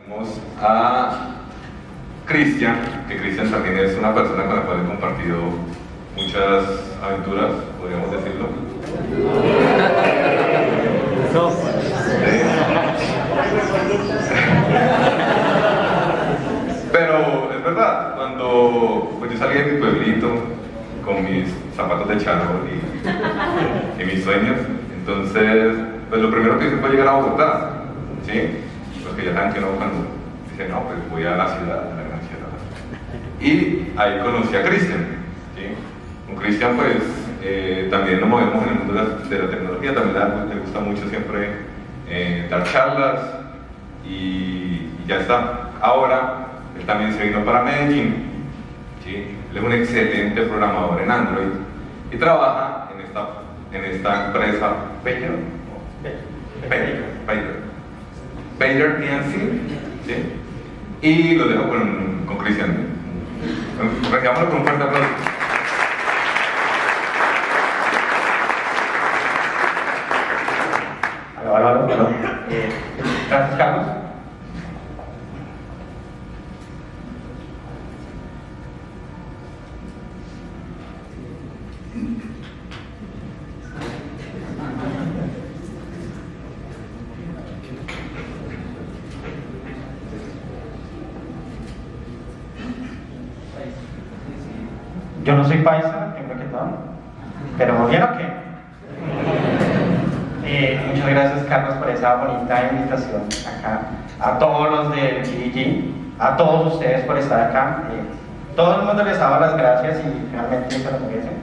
Tenemos a Cristian, que Cristian también es una persona con la cual he compartido muchas aventuras, podríamos decirlo. Pero es verdad, cuando pues, yo salí de mi pueblito con mis zapatos de charol y mis sueños, entonces pues lo primero que hice fue llegar a Bogotá, ¿sí? Porque ya saben que uno cuando dice, no, pues voy a la ciudad, a la gran ciudad. Y ahí conocí a Cristian, ¿sí? Con Cristian pues también nos movemos en el mundo de la tecnología, también le gusta mucho siempre dar charlas y ya está. Ahora él también se vino para Medellín, ¿sí? Él es un excelente programador en Android y trabaja en esta empresa Baylor PNC, ¿sí? Y lo dejo con Cristian. Recibámoslo con un fuerte aplauso. Aló. Gracias, Carlos. Yo no soy paisa, primero que todo, pero ¿bien o qué? Muchas gracias, Carlos, por esa bonita invitación acá. A todos los del GDG, a todos ustedes por estar acá. Todo el mundo les daba las gracias y finalmente se lo merecen.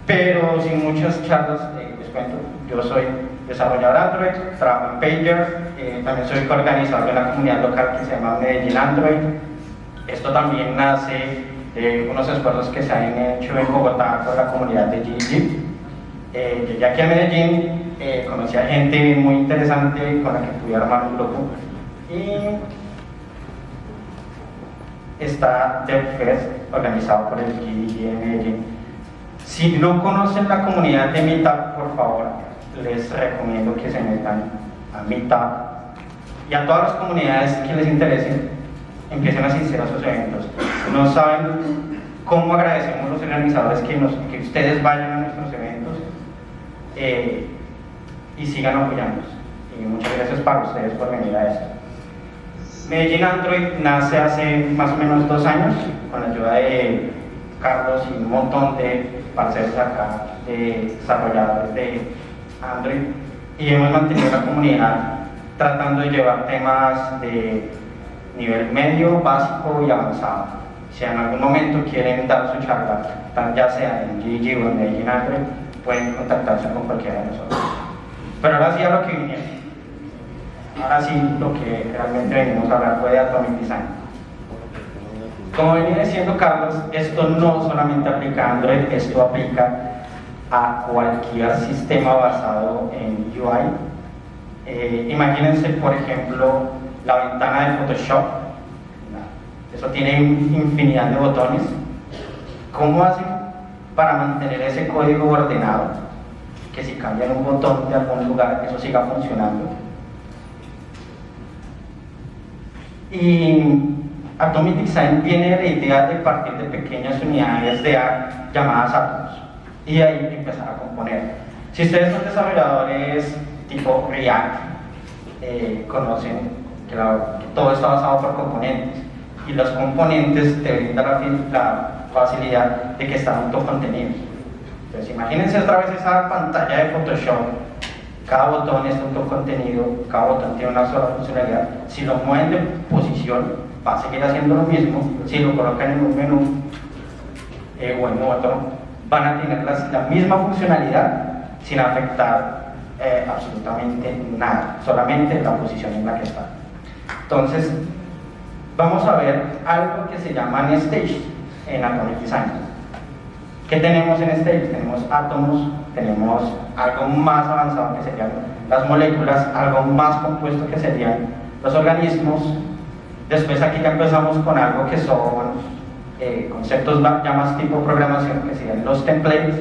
Pero sin muchas charlas, les cuento, yo soy desarrollador Android, trabajo en Pager, también soy coorganizador de una comunidad local que se llama Medellín Android. Esto también nace de unos esfuerzos que se han hecho en Bogotá con la comunidad de GDG. Llegué aquí a Medellín, conocí a gente muy interesante con la que pude armar un grupo y está DevFest organizado por el GDG de Medellín. Si no conocen la comunidad de Meetup, por favor, les recomiendo que se metan a Meetup y a todas las comunidades que les interesen, empiecen a asistir a sus eventos. No saben cómo agradecemos a los organizadores que ustedes vayan a nuestros eventos y sigan apoyándonos. Y muchas gracias para ustedes por venir a esto. Medellín Android nace hace más o menos 2 años con la ayuda de Carlos y un montón de parceros acá, de desarrolladores de Android, y hemos mantenido la comunidad tratando de llevar temas de nivel medio, básico y avanzado. Si en algún momento quieren dar su charla, ya sea en GDG o en Medellín Android, pueden contactarse con cualquiera de nosotros. Pero ahora sí a lo que vinieron. Ahora sí, lo que realmente venimos a hablar fue de Atomic Design. Como venía diciendo Carlos, esto no solamente aplica a Android, esto aplica a cualquier sistema basado en UI. Imagínense, por ejemplo, la ventana de Photoshop. Eso tiene infinidad de botones. ¿Cómo hacen para mantener ese código ordenado? Que si cambian un botón de algún lugar, eso siga funcionando. Y Atomic Design viene de la idea de partir de pequeñas unidades de llamadas átomos y de ahí empezar a componer. Si ustedes son desarrolladores tipo React, conocen que todo está basado por componentes y los componentes te brindan la facilidad de que están autocontenidos. Entonces imagínense otra vez esa pantalla de Photoshop. Cada botón está autocontenido, cada botón tiene una sola funcionalidad. Si lo mueven de posición, va a seguir haciendo lo mismo. Si lo colocan en un menú o en otro, van a tener la misma funcionalidad sin afectar absolutamente nada, solamente la posición en la que está. Entonces, vamos a ver algo que se llama Stage en Atomic Design. ¿Qué tenemos en Stage? Tenemos átomos, tenemos algo más avanzado que serían las moléculas, algo más compuesto que serían los organismos. Después aquí ya empezamos con algo que son conceptos ya más tipo programación, que serían los templates,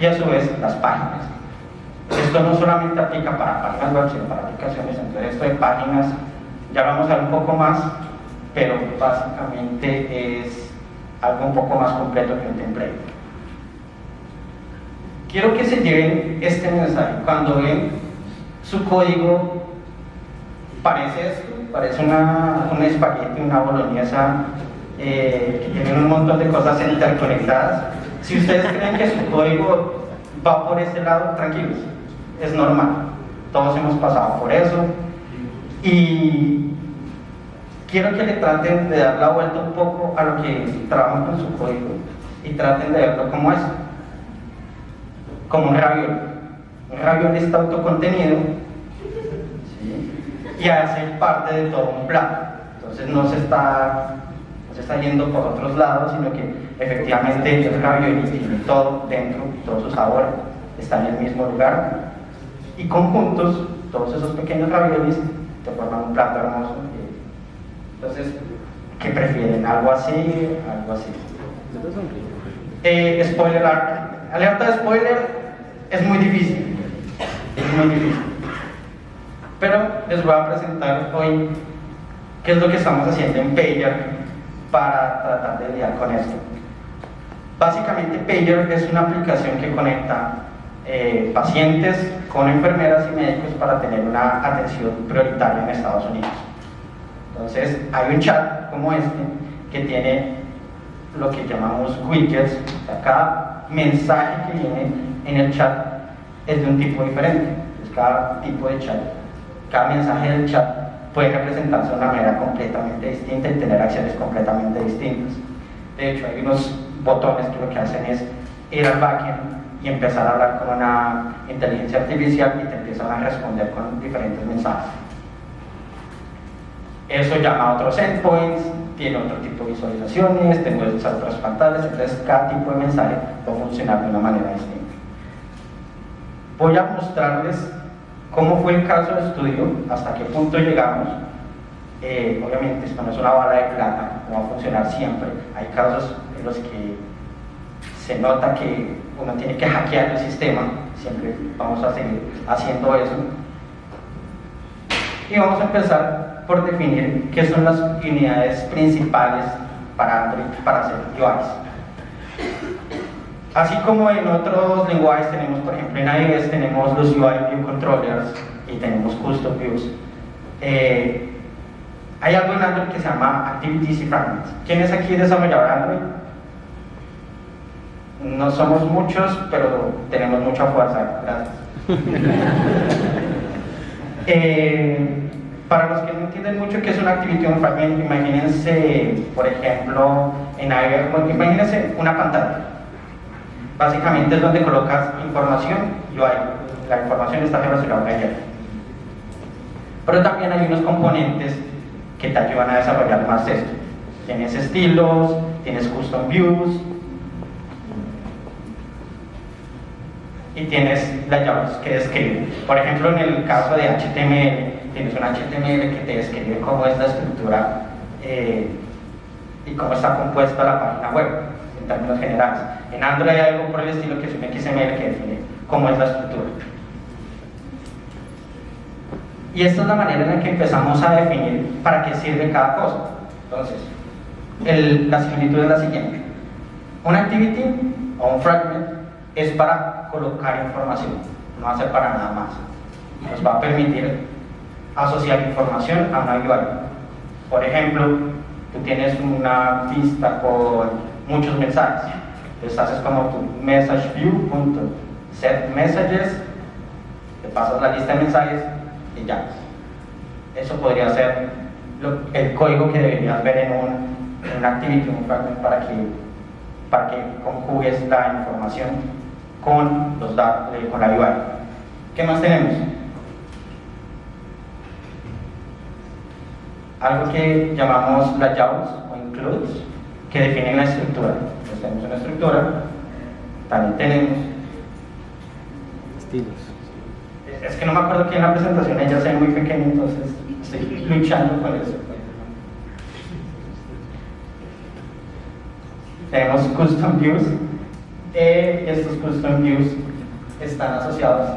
y a su vez las páginas. Esto no solamente aplica para páginas web, sino para aplicaciones. Entonces esto de páginas Ya vamos a ver un poco más, pero básicamente es algo un poco más completo que un template. Quiero que se lleven este mensaje. Cuando ven su código, parece esto, parece un espagueti, una boloñesa, que tienen un montón de cosas interconectadas. Si ustedes creen que su código va por ese lado, tranquilos, es normal. Todos hemos pasado por eso. Y quiero que le traten de dar la vuelta un poco a lo que trabajan con su código y traten de verlo como es, como un ravioli. Un ravioli está autocontenido, ¿sí? Y hace parte de todo un plato. Entonces no se está yendo por otros lados, sino que efectivamente el ravioli tiene todo dentro, todo su sabor está en el mismo lugar, y conjuntos, todos esos pequeños raviolis te forman un plato hermoso. Entonces, ¿qué prefieren? ¿Algo así? ¿Algo así? Spoiler alert. Alerta de spoiler, es muy difícil. Es muy difícil. Pero les voy a presentar hoy qué es lo que estamos haciendo en Pager para tratar de lidiar con esto. Básicamente, Pager es una aplicación que conecta pacientes con enfermeras y médicos para tener una atención prioritaria en Estados Unidos. Entonces, hay un chat como este que tiene lo que llamamos widgets. O sea, cada mensaje que viene en el chat es de un tipo diferente. Entonces, cada tipo de chat, cada mensaje del chat puede representarse de una manera completamente distinta y tener acciones completamente distintas. De hecho, hay unos botones que lo que hacen es ir al backend y empezar a hablar con una inteligencia artificial y te empiezan a responder con diferentes mensajes. Eso llama a otros endpoints, tiene otro tipo de visualizaciones, te muestra otras pantallas, entonces cada tipo de mensaje va a funcionar de una manera distinta. Voy a mostrarles cómo fue el caso de estudio, hasta qué punto llegamos. Obviamente esto no es una bala de plata, no va a funcionar siempre. Hay casos en los que se nota que uno tiene que hackear el sistema, siempre vamos a seguir haciendo eso. Y vamos a empezar por definir qué son las unidades principales para Android para hacer UIs. Así como en otros lenguajes tenemos, por ejemplo en iOS tenemos los UI View Controllers y tenemos Custom Views. Hay algo en Android que se llama Activities y Fragments. ¿Quién es aquí desarrollador Android? No somos muchos, pero tenemos mucha fuerza. Gracias. Para los que no entienden mucho qué es una activity o un fragment, imagínense, por ejemplo, en iOS, imagínense una pantalla. Básicamente es donde colocas información y la información está relacionada a ella. Pero también hay unos componentes que te ayudan a desarrollar más esto. Tienes estilos, tienes custom views y tienes layouts que describen. Por ejemplo, en el caso de HTML, tienes un HTML que te describe cómo es la estructura y cómo está compuesta la página web en términos generales. En Android hay algo por el estilo que es un XML que define cómo es la estructura. Y esta es la manera en la que empezamos a definir para qué sirve cada cosa. Entonces, la similitud es la siguiente. Un activity o un fragment es para colocar información, no va a ser para nada más. Nos va a permitir asociar información a una UI. Por ejemplo, tú tienes una lista con muchos mensajes. Entonces haces como tu message view, set messages, te pasas la lista de mensajes y ya. Eso podría ser el código que deberías ver en un activity, un fragment, para que conjugues la información con los datos, con la UI. ¿Qué más tenemos? Algo que llamamos layouts o includes, que definen la estructura. Entonces tenemos una estructura, también tenemos estilos. Es que no me acuerdo que en la presentación ella sea muy pequeña, entonces estoy luchando con eso. Tenemos custom views. Estos custom views están asociados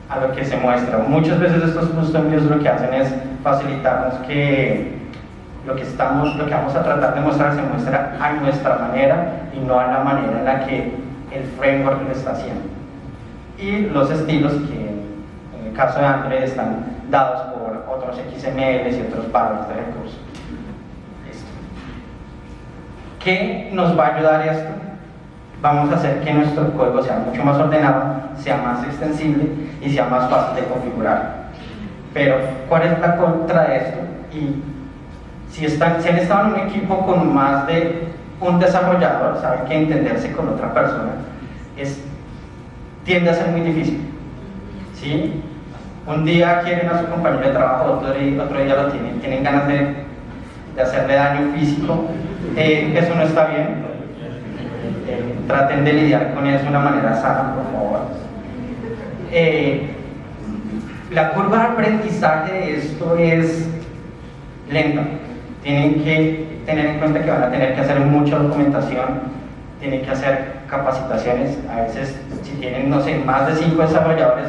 a lo que se muestra. Muchas veces estos custom views lo que hacen es facilitarnos que lo que vamos a tratar de mostrar se muestra a nuestra manera y no a la manera en la que el framework lo está haciendo. Y los estilos que en el caso de Android están dados por otros XML y otros valores de recursos. Listo. ¿Qué nos va a ayudar esto? Vamos a hacer que nuestro código sea mucho más ordenado, sea más extensible y sea más fácil de configurar. Pero, ¿cuál es la contra de esto? Y si han estado en un equipo con más de un desarrollador, saben que entenderse con otra persona tiende a ser muy difícil. ¿Sí? Un día quieren a su compañero de trabajo, otro día lo tienen ganas de hacerle daño físico. Eso no está bien. Traten de lidiar con eso de una manera sana, por favor. La curva de aprendizaje de esto es lenta. Tienen que tener en cuenta que van a tener que hacer mucha documentación, tienen que hacer capacitaciones. A veces, si tienen, no sé, más de 5 desarrolladores,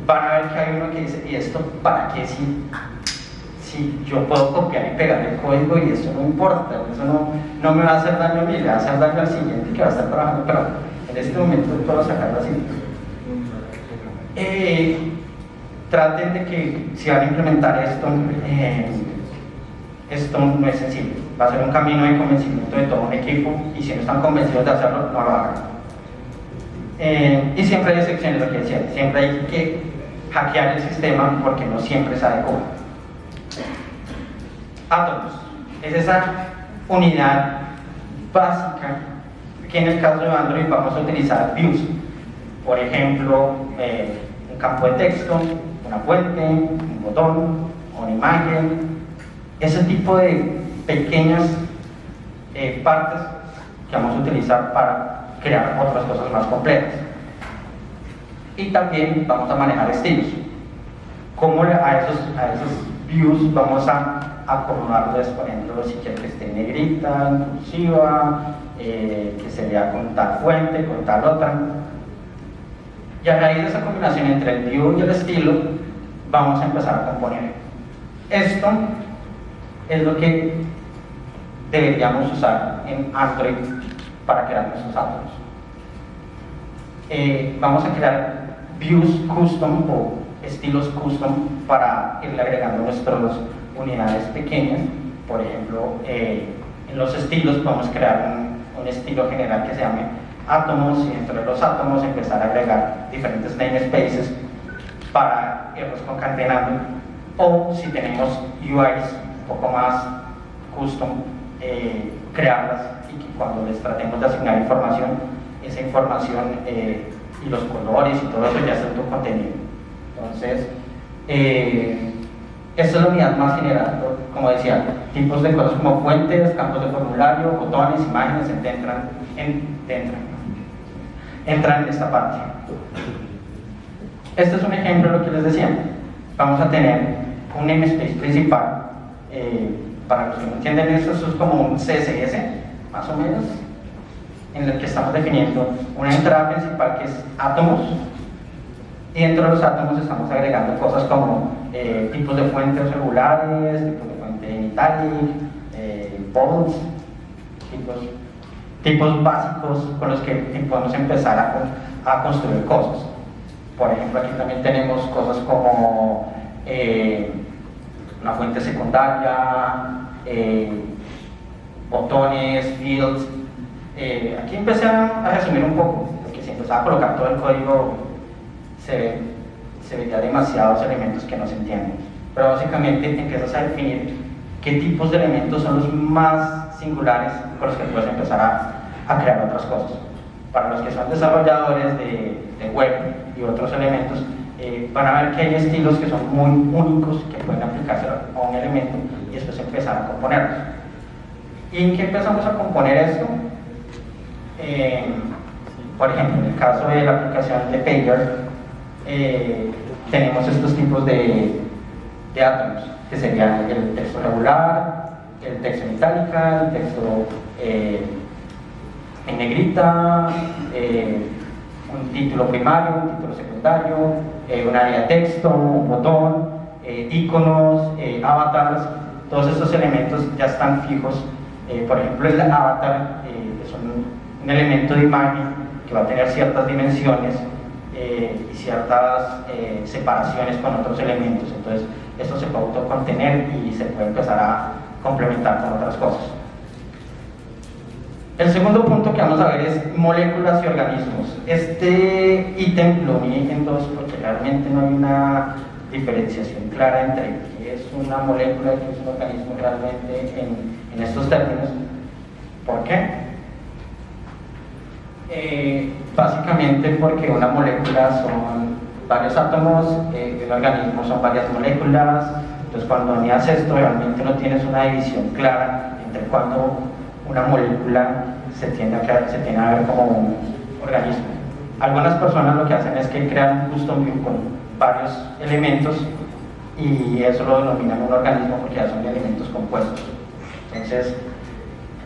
van a ver que hay uno que dice: ¿y esto para qué? Si yo puedo copiar y pegar el código y eso no importa, eso no me va a hacer daño a mí, le va a hacer daño al siguiente que va a estar trabajando, pero en este momento puedo sacarlo así. Traten de que si van a implementar esto no es sencillo, va a ser un camino de convencimiento de todo un equipo, y si no están convencidos de hacerlo, no lo hagan. Y siempre hay excepciones, lo que decía, siempre hay que hackear el sistema porque no siempre se adecua. Átomos es esa unidad básica que en el caso de Android vamos a utilizar views. Por ejemplo, un campo de texto, una fuente, un botón, una imagen, ese tipo de pequeñas partes que vamos a utilizar para crear otras cosas más complejas. Y también vamos a manejar estilos. ¿Cómo a esos views vamos a acomodarlos? Por ejemplo, si quiero que esté negrita, inclusiva, que se vea con tal fuente, con tal otra. Y a raíz de esa combinación entre el view y el estilo, vamos a empezar a componer. Esto es lo que deberíamos usar en Android para crear nuestros átomos. Vamos a crear views custom o estilos custom para irle agregando nuestras unidades pequeñas. Por ejemplo, en los estilos podemos crear un estilo general que se llame átomos, y dentro de los átomos empezar a agregar diferentes namespaces para irlos concatenando. O si tenemos UIs un poco más custom, crearlas, y que cuando les tratemos de asignar información, esa información y los colores y todo eso ya es autocontenido. Entonces, esta es la unidad más general, como decía, tipos de cosas como fuentes, campos de formulario, botones, imágenes, entran en esta parte. Este es un ejemplo de lo que les decía. Vamos a tener un namespace principal. Para los que no entienden esto es como un CSS, más o menos, en el que estamos definiendo una entrada principal que es átomos, y dentro de los átomos estamos agregando cosas como tipos de fuentes regulares, tipos de fuente en italic, bolds, tipos básicos con los que podemos empezar a construir cosas. Por ejemplo, aquí también tenemos cosas como una fuente secundaria, botones, fields. Aquí empecé a resumir un poco, porque si empezaba a colocar todo el código se veía demasiados elementos que no se entienden. Pero básicamente empiezas a definir qué tipos de elementos son los más singulares con los que puedes empezar a crear otras cosas. Para los que son desarrolladores de web y otros elementos, van a ver que hay estilos que son muy únicos que pueden aplicarse a un elemento y después empezar a componerlos. ¿Y en qué empezamos a componer esto? Por ejemplo, en el caso de la aplicación de Pager, tenemos estos tipos de átomos, que serían el texto regular, el texto en itálica, el texto en negrita, un título primario, un título secundario, un área de texto, un botón, iconos, avatars. Todos estos elementos ya están fijos. Por ejemplo, el avatar es un elemento de imagen que va a tener ciertas dimensiones y ciertas separaciones con otros elementos. Entonces, esto se puede autocontener y se puede empezar a complementar con otras cosas. El segundo punto que vamos a ver es moléculas y organismos. Este ítem lo uní en dos porque realmente no hay una diferenciación clara entre qué es una molécula y qué es un organismo realmente en estos términos. ¿Por qué? Básicamente porque una molécula son varios átomos, un organismo son varias moléculas. Entonces cuando unías esto realmente no tienes una división clara entre cuando una molécula se tiende a ver como un organismo. Algunas personas lo que hacen es que crean un custom view con varios elementos y eso lo denominan un organismo porque ya son elementos compuestos. Entonces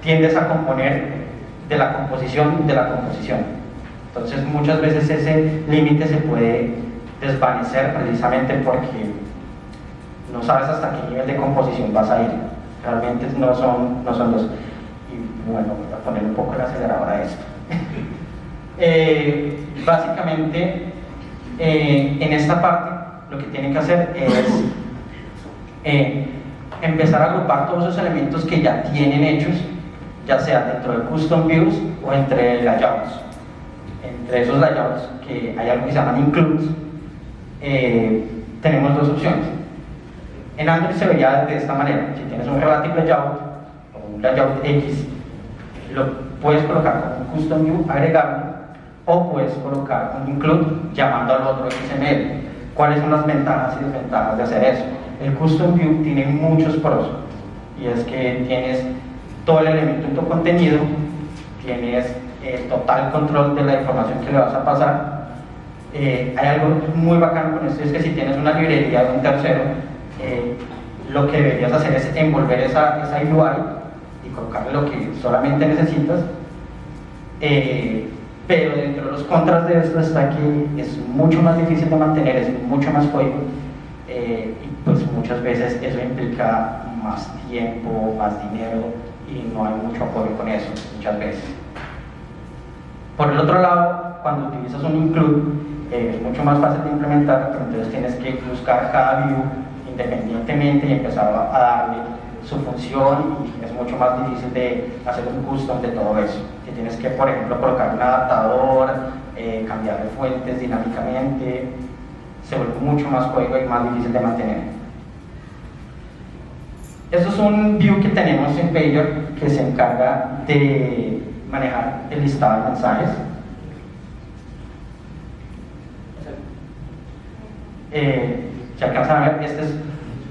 tiendes a componer de la composición de la composición. Entonces muchas veces ese límite se puede desvanecer precisamente porque no sabes hasta qué nivel de composición vas a ir. Realmente no son dos. Y bueno, voy a poner un poco el acelerador a esto. Básicamente, en esta parte lo que tienen que hacer es empezar a agrupar todos esos elementos que ya tienen hechos, ya sea dentro de custom views o entre layouts. Entre esos layouts, que hay algo que se llaman includes, tenemos dos opciones. En Android se vería de esta manera: si tienes un relative layout o un layout X, lo puedes colocar como un custom view, agregarlo, o puedes colocar un include llamando al otro XML. ¿Cuáles son las ventajas y desventajas de hacer eso? El custom view tiene muchos pros, y es que tienes todo el elemento en tu contenido, tienes total control de la información que le vas a pasar. Hay algo muy bacano con esto, es que si tienes una librería de un tercero, lo que deberías hacer es envolver esa UI y colocarle lo que solamente necesitas, pero dentro de los contras de esto está que es mucho más difícil de mantener, es mucho más código, y pues muchas veces eso implica más tiempo, más dinero, y no hay mucho apoyo con eso, muchas veces. Por el otro lado, cuando utilizas un include, es mucho más fácil de implementar, pero entonces tienes que buscar cada view independientemente y empezar a darle su función, y es mucho más difícil de hacer un custom de todo eso. Que tienes que, por ejemplo, colocar un adaptador, cambiar de fuentes dinámicamente, se vuelve mucho más código y más difícil de mantener. Esto es un view que tenemos en Pager que se encarga de manejar el listado de mensajes. Si alcanzan a ver, este es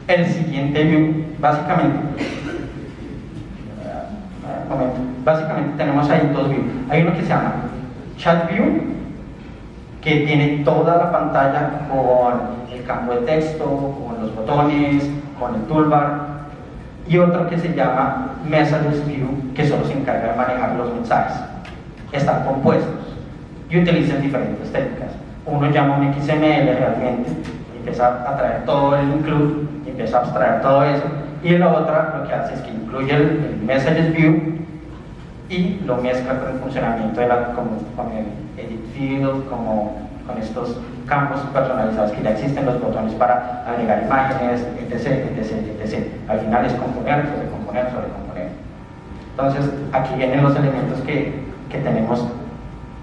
el siguiente view. Básicamente tenemos ahí dos views. Hay uno que se llama Chat View, que tiene toda la pantalla con el campo de texto, con los botones, con el toolbar, y otro que se llama Messages View, que solo se encarga de manejar los mensajes. Están compuestos y utilizan diferentes técnicas. Uno llama un XML realmente, y empieza a traer todo el include, y empieza a abstraer todo eso, y la otra lo que hace es que incluye el Messages View y lo mezcla con el funcionamiento de con el Edit Field, con estos campos personalizados que ya existen, los botones para agregar imágenes, etc. Al final es componer, sobrecomponer. Entonces, aquí vienen los elementos que tenemos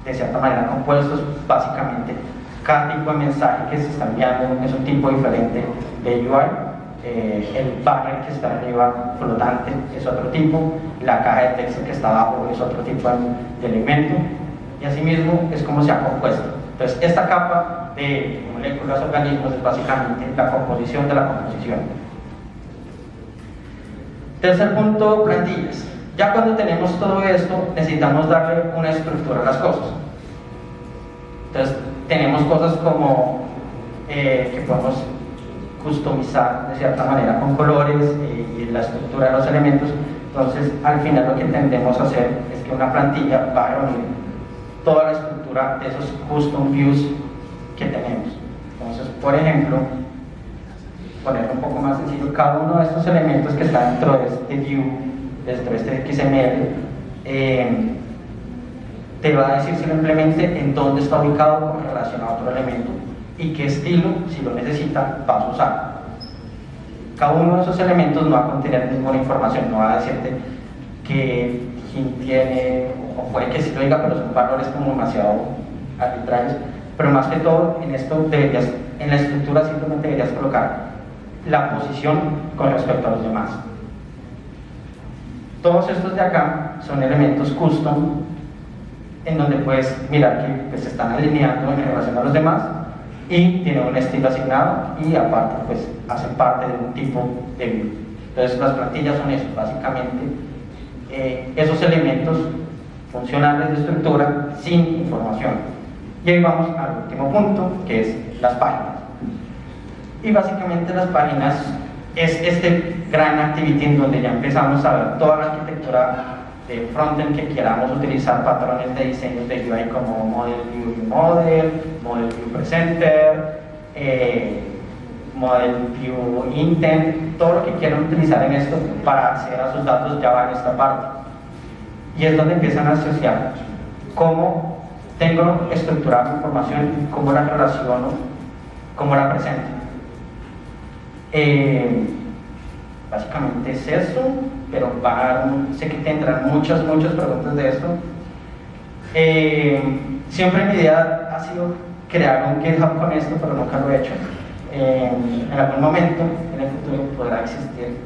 de cierta manera compuestos. Básicamente, cada tipo de mensaje que se está enviando es un tipo diferente de UI. El banner que está arriba flotante es otro tipo, la caja de texto que está abajo es otro tipo de elemento, y asimismo es como se ha compuesto. Entonces, esta capa de moléculas, organismos, es básicamente la composición de la composición. Tercer punto, plantillas. Ya cuando tenemos todo esto, necesitamos darle una estructura a las cosas. Entonces, tenemos cosas como que podemos customizar de cierta manera con colores y la estructura de los elementos. Entonces, al final lo que tendemos a hacer es que una plantilla va a reunir toda la estructura estructura de esos custom views que tenemos. Entonces, por ejemplo, ponerlo un poco más sencillo, cada uno de estos elementos que está dentro de este view, dentro de este XML, te va a decir simplemente en dónde está ubicado con relación a otro elemento y qué estilo, si lo necesita, vas a usar. Cada uno de esos elementos no va a contener ninguna información, no va a decirte que quién tiene, o puede que sí lo diga, pero son valores como demasiado arbitrarios. Pero más que todo, en esto deberías, en la estructura simplemente deberías colocar la posición con respecto a los demás. Todos estos de acá son elementos custom, en donde puedes mirar que pues, se están alineando en relación a los demás y tienen un estilo asignado y aparte pues hacen parte de un tipo de view. Entonces las plantillas son eso, básicamente esos elementos funcionales de estructura sin información. Y ahí vamos al último punto, que es las páginas. Y básicamente las páginas es este gran activity en donde ya empezamos a ver toda la arquitectura de frontend que queramos utilizar, patrones de diseños de UI como Model View Model, Model View Presenter, Model View Intent, todo lo que quieran utilizar en esto para acceder a sus datos ya va en esta parte. Y es donde empiezan a asociar cómo tengo estructurada mi información, cómo la relaciono, cómo la presento. Básicamente es eso, pero sé que tendrán muchas preguntas de esto. Siempre mi idea ha sido crear un GitHub con esto, pero nunca lo he hecho. En algún momento, en el futuro, podrá existir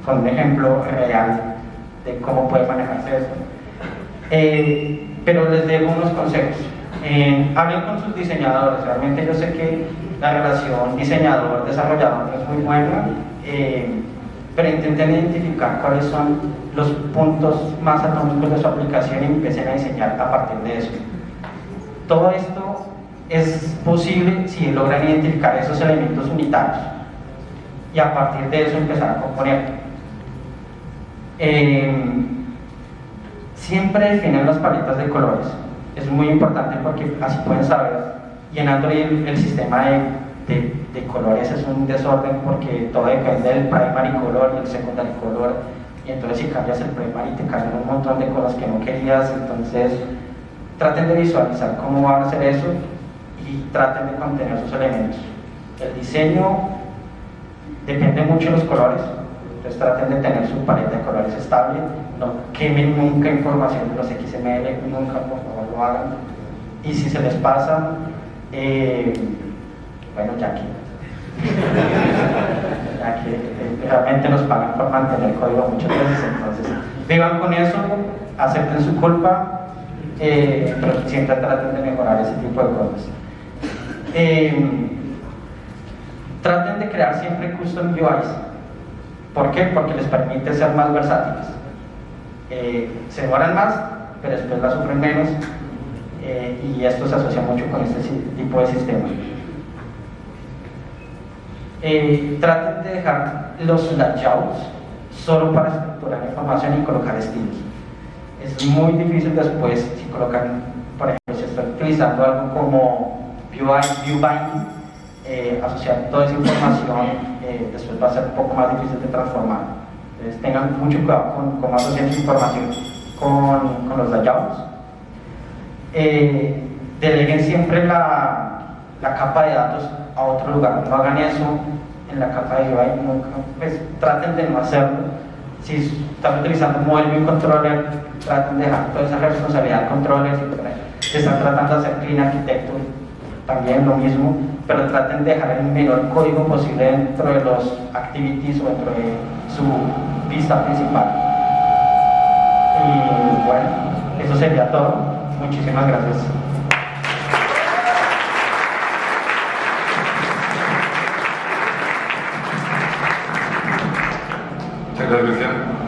con un ejemplo real de cómo puede manejarse esto. Pero les dejo unos consejos. Hablen con sus diseñadores. Realmente yo sé que la relación diseñador-desarrollador no es muy buena, pero intenten identificar cuáles son los puntos más atómicos de su aplicación y empiecen a diseñar a partir de eso. Todo esto es posible si logran identificar esos elementos unitarios y a partir de eso empezar a componer. Siempre definen las paletas de colores. Es muy importante porque así pueden saber. Y en Android el sistema de colores es un desorden porque todo depende del primary color y el secondary color. Y entonces si cambias el primary te cambian un montón de cosas que no querías. Entonces traten de visualizar cómo van a hacer eso y traten de contener sus elementos. El diseño depende mucho de los colores. Entonces traten de tener su paleta de colores estable, no quemen nunca información de los XML, nunca, por favor, lo hagan. Y si se les pasa, bueno, ya que realmente nos pagan por mantener código muchas veces, entonces vivan con eso, acepten su culpa, pero siempre traten de mejorar ese tipo de cosas. Traten de crear siempre custom UIs. ¿Por qué? Porque les permite ser más versátiles. Se demoran más, pero después la sufren menos, y esto se asocia mucho con este tipo de sistema. Traten de dejar los layouts solo para estructurar información y colocar estilos. Es muy difícil después, si colocan, por ejemplo, si están utilizando algo como view binding, asociar toda esa información, después va a ser un poco más difícil de transformar. Entonces tengan mucho cuidado con cómo asocian su información con los layouts. Deleguen siempre la capa de datos a otro lugar, no hagan eso en la capa de UI, nunca, pues traten de no hacerlo. Si están utilizando Model View Controller, traten de dejar toda esa responsabilidad al controller. Si están tratando de hacer Clean Architecture, también lo mismo, pero traten de dejar el menor código posible dentro de los activities o dentro de su vista principal. Y bueno, eso sería todo. Muchísimas gracias. Muchas gracias, Cristian.